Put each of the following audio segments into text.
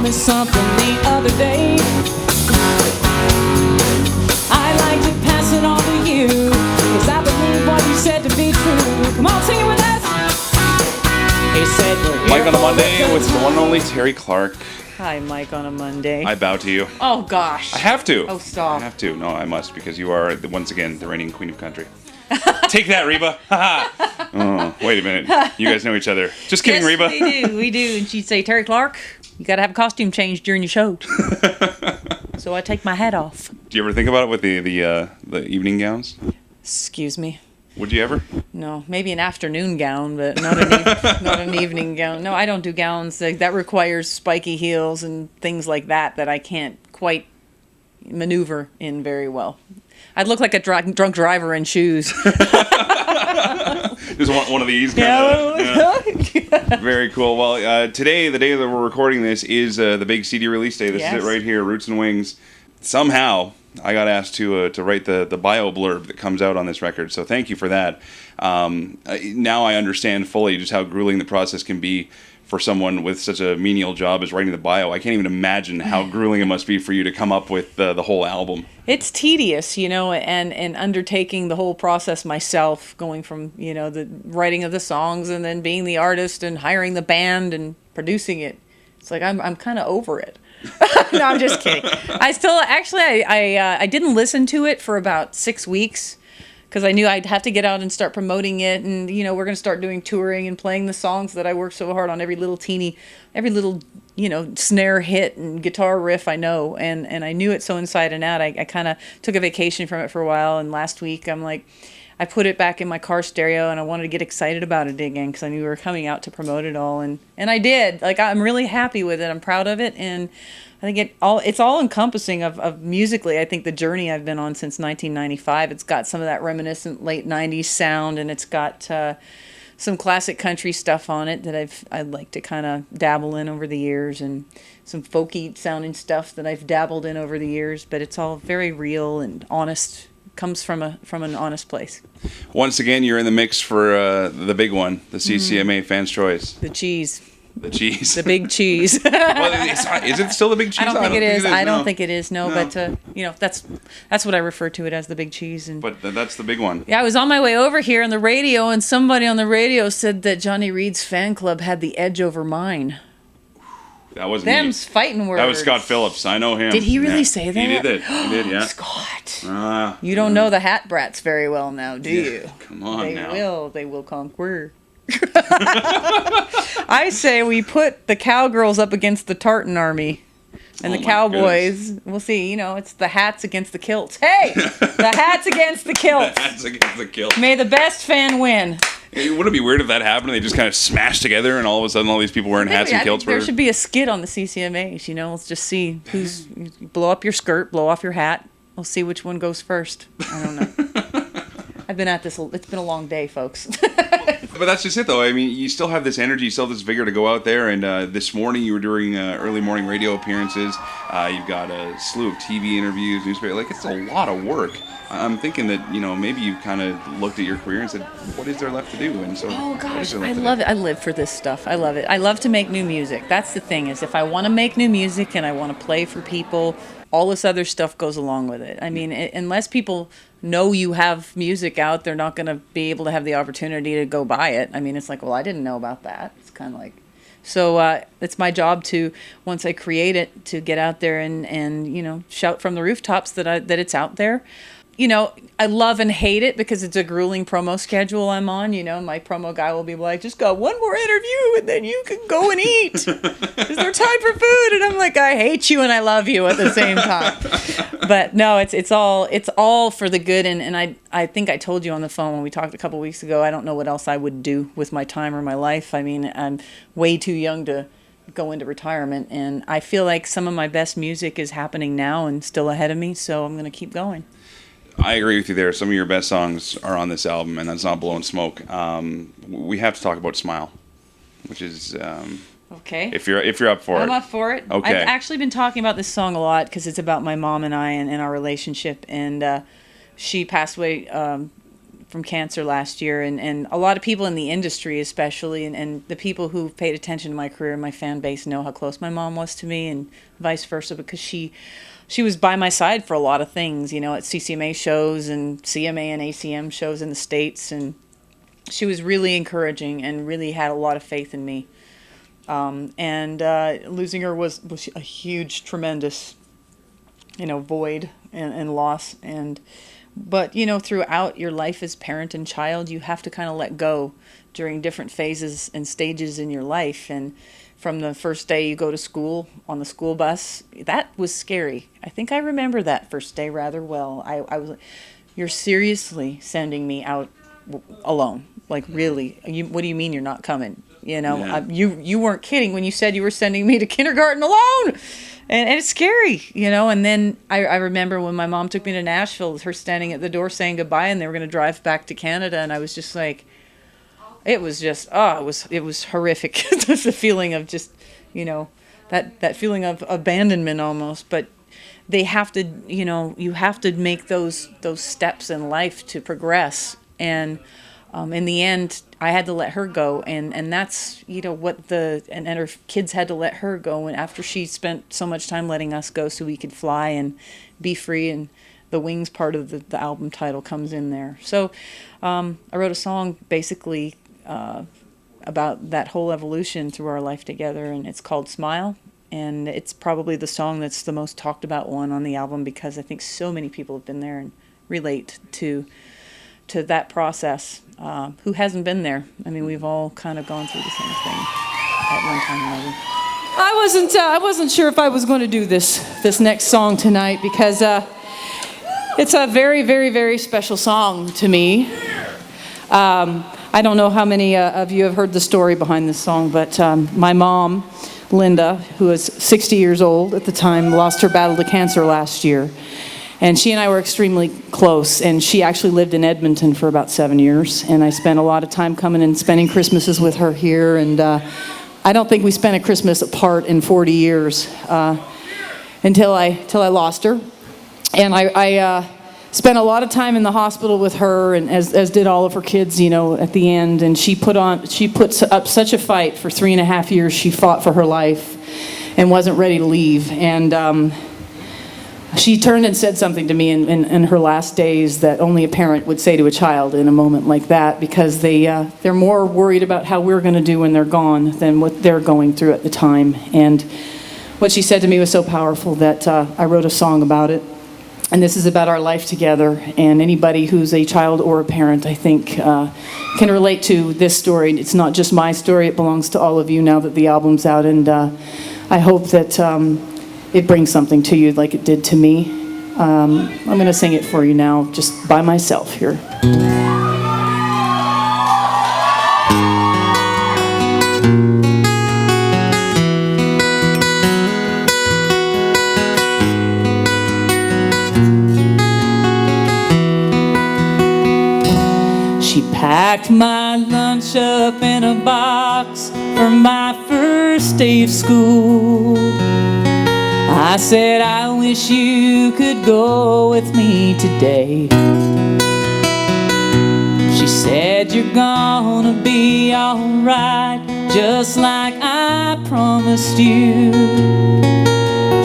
me something the other day. I'd like to pass it on to you, 'cause I believe what you said to be true. Come on, sing it with us. He said, we're here Mike on a for Monday good with the one and time. only Terri Clark. Hi, Mike on a Monday. I bow to you. Oh, gosh. I have to. Oh, stop. I have to. No, I must, because you are, once again, the reigning queen of country. Take that, Reba. Oh, wait a minute. You guys know each other. Just kidding, Yes, Reba. we do. And she'd say, Terri Clark, you got to have a costume change during your show. So I take my hat off. Do you ever think about it with the evening gowns? Excuse me. Would you ever? No, maybe an afternoon gown, but not an evening gown. No, I don't do gowns. That requires spiky heels and things like that I can't quite maneuver in very well. I'd look like a drunk driver in shoes. Just one of these. Yeah. Very cool. Well, today, the day that we're recording this, is the big CD release day. This Yes. is it right here, Roots and Wings. Somehow, I got asked to write the bio blurb that comes out on this record, so thank you for that. Now I understand fully just how grueling the process can be for someone with such a menial job as writing the bio. I can't even imagine how grueling it must be for you to come up with the whole album. It's tedious, and undertaking the whole process myself, going from, the writing of the songs and then being the artist and hiring the band and producing it. It's like I'm kind of over it. No, I'm just kidding. I still, actually, I didn't listen to it for about 6 weeks because I knew I'd have to get out and start promoting it. And, we're going to start doing touring and playing the songs that I worked so hard on, every little, snare hit and guitar riff I know. And I knew it so inside and out. I kind of took a vacation from it for a while. And last week, I'm like, I put it back in my car stereo and I wanted to get excited about it again because I knew we were coming out to promote it all. And I did. Like, I'm really happy with it. I'm proud of it. And I think it's all encompassing of musically. I think the journey I've been on since 1995, it's got some of that reminiscent late 90s sound, and it's got some classic country stuff on it that I'd like to kind of dabble in over the years, and some folky sounding stuff that I've dabbled in over the years, but it's all very real and honest. Comes from an honest place. Once again, you're in the mix for the big one, the CCMA Fans' Choice. The cheese. The cheese. The big cheese. Well, is it still the big cheese? I don't think it is. I don't think it is. No. But that's what I refer to it as, the big cheese. And but that's the big one. yeah, I was on my way over here on the radio, and somebody on the radio said that Johnny Reed's fan club had the edge over mine. That wasn't Them's me. fighting words. That was Scott Phillips. I know him. Did he really say that? He did it. He did, yeah. Scott. You don't know the Hat Brats very well now, do you? Come on now. They will conquer. I say we put the cowgirls up against the tartan army. And the cowboys, we'll see, it's the hats against the kilts. Hey! The hats against the kilts. The hats against the kilts. May the best fan win. Wouldn't it be weird if that happened and they just kind of smashed together and all of a sudden all these people wearing hats and kilts? There should be a skit on the CCMAs, Let's just see who's... Blow up your skirt, blow off your hat. We'll see which one goes first. I don't know. I've been at this... It's been a long day, folks. But that's just it, though. I mean, you still have this energy, you still have this vigor to go out there. And this morning you were doing early morning radio appearances. You've got a slew of TV interviews, newspaper. Like, it's a lot of work. I'm thinking that, maybe you kind of looked at your career and said, what is there left to do? And so, oh, gosh, I love it. I live for this stuff. I love it. I love to make new music. That's the thing, is if I want to make new music and I want to play for people, all this other stuff goes along with it. I mean, unless people know you have music out, they're not going to be able to have the opportunity to go buy it. I mean, it's like, well, I didn't know about that. It's kind of like... So it's my job to, once I create it, to get out there and shout from the rooftops that it's out there. I love and hate it because it's a grueling promo schedule I'm on. My promo guy will be like, just got one more interview and then you can go and eat. Is there time for food? And I'm like, I hate you and I love you at the same time. But no, it's all for the good. And I think I told you on the phone when we talked a couple weeks ago, I don't know what else I would do with my time or my life. I mean, I'm way too young to go into retirement. And I feel like some of my best music is happening now and still ahead of me. So I'm going to keep going. I agree with you there. Some of your best songs are on this album, and that's not blowing smoke. We have to talk about "Smile," which is okay. If you're up for it, I'm up for it. Okay. I've actually been talking about this song a lot because it's about my mom and I and our relationship. And she passed away from cancer last year, and a lot of people in the industry especially, and the people who've paid attention to my career and my fan base know how close my mom was to me, and vice versa, because she was by my side for a lot of things, you know, at CCMA shows and CMA and ACM shows in the States, and she was really encouraging and really had a lot of faith in me. And losing her was a huge, tremendous, you know, void and loss. But, you know, throughout your life as parent and child, you have to kind of let go during different phases and stages in your life. And from the first day you go to school on the school bus, that was scary. I think I remember that first day rather well. I was, you're seriously sending me out alone? Like, really? What do you mean you're not coming? You know, Yeah. You weren't kidding when you said you were sending me to kindergarten alone. And it's scary, you know. And then I remember when my mom took me to Nashville, her standing at the door saying goodbye, and they were going to drive back to Canada. And I was just like, it was just, it was horrific. The feeling of just, you know, that feeling of abandonment almost. But they have to, you know, you have to make those steps in life to progress. And in the end, I had to let her go, and that's, you know, what and her kids had to let her go, and after she spent so much time letting us go so we could fly and be free, and the wings part of the album title comes in there. So I wrote a song basically about that whole evolution through our life together, and it's called Smile, and it's probably the song that's the most talked about one on the album, because I think so many people have been there and relate to that process. Who hasn't been there? I mean, we've all kind of gone through the same thing at one time or another. I wasn't sure if I was going to do this next song tonight, because it's a very, very, very special song to me. I don't know how many of you have heard the story behind this song, but my mom, Linda, who was 60 years old at the time, lost her battle to cancer last year. And she and I were extremely close, and she actually lived in Edmonton for about 7 years, and I spent a lot of time coming and spending Christmases with her here, and I don't think we spent a Christmas apart in 40 years until I lost her. And I spent a lot of time in the hospital with her, and as did all of her kids, you know, at the end, and she put up such a fight for 3.5 years. She fought for her life and wasn't ready to leave, and she turned and said something to me in her last days that only a parent would say to a child in a moment like that, because they're more worried about how we're going to do when they're gone than what they're going through at the time. And what she said to me was so powerful that I wrote a song about it. And this is about our life together, and anybody who's a child or a parent, I think, can relate to this story. It's not just my story, it belongs to all of you now that the album's out, and I hope that it brings something to you like it did to me. I'm going to sing it for you now, just by myself here. She packed my lunch up in a box for my first day of school. I said, I wish you could go with me today. She said, you're gonna be alright, just like I promised you.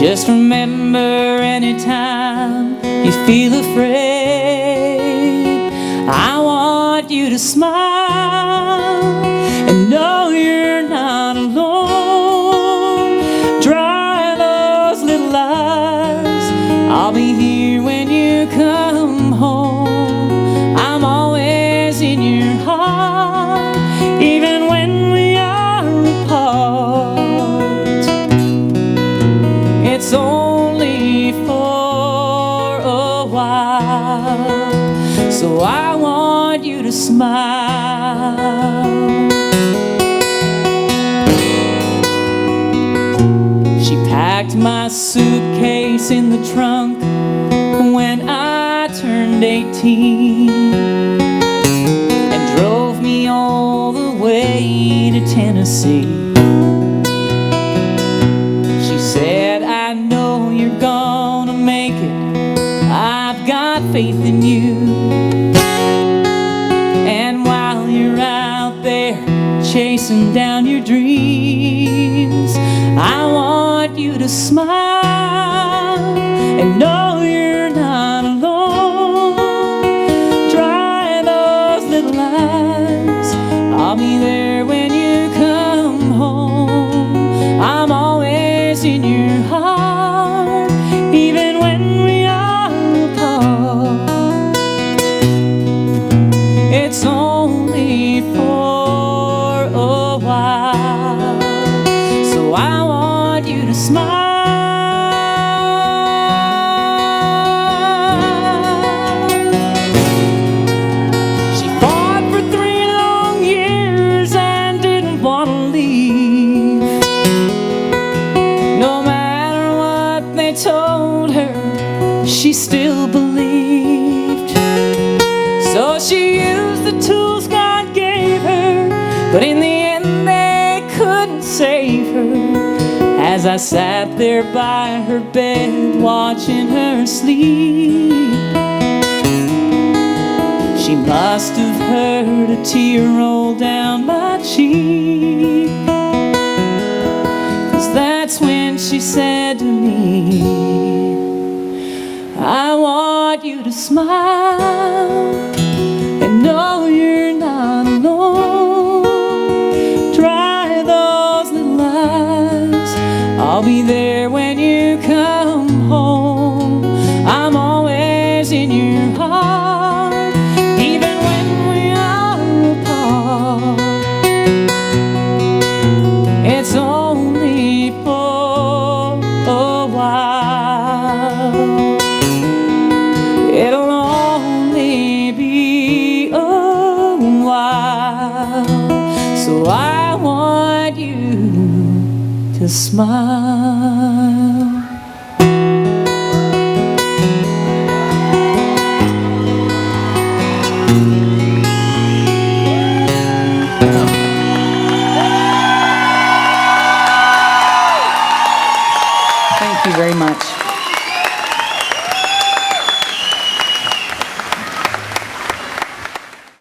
Just remember, anytime you feel afraid, I want you to smile and know you're not alone. Dry those little eyes, I'll be here when you come home. I'm always in your heart, even when we are apart. It's only for a while, so I want you to smile. She packed my suitcase in the trunk when I turned 18 and drove me all the way to Tennessee. She said, I know you're gonna make it, I've got faith in you. chasing down your dreams. I want you to smile and know you're not alone. Dry those little eyes, I'll be there when you come home. I'm always in your heart, even when we are apart. It's only for a while, so I want you to smile. She fought for 3 long years and didn't want to leave. No matter what they told her, she still believed. So she used the tools God gave her, but in the end they couldn't save her. As I sat there by her bed watching her sleep, she must have heard a tear roll down my cheek. 'Cause that's when she said to me, I want you to smile and know you're not alone. Dry those little eyes, I'll be there when you come home. I'm always in your heart, even when we are apart. It's only for a while. It'll only be a while, so I want you to smile.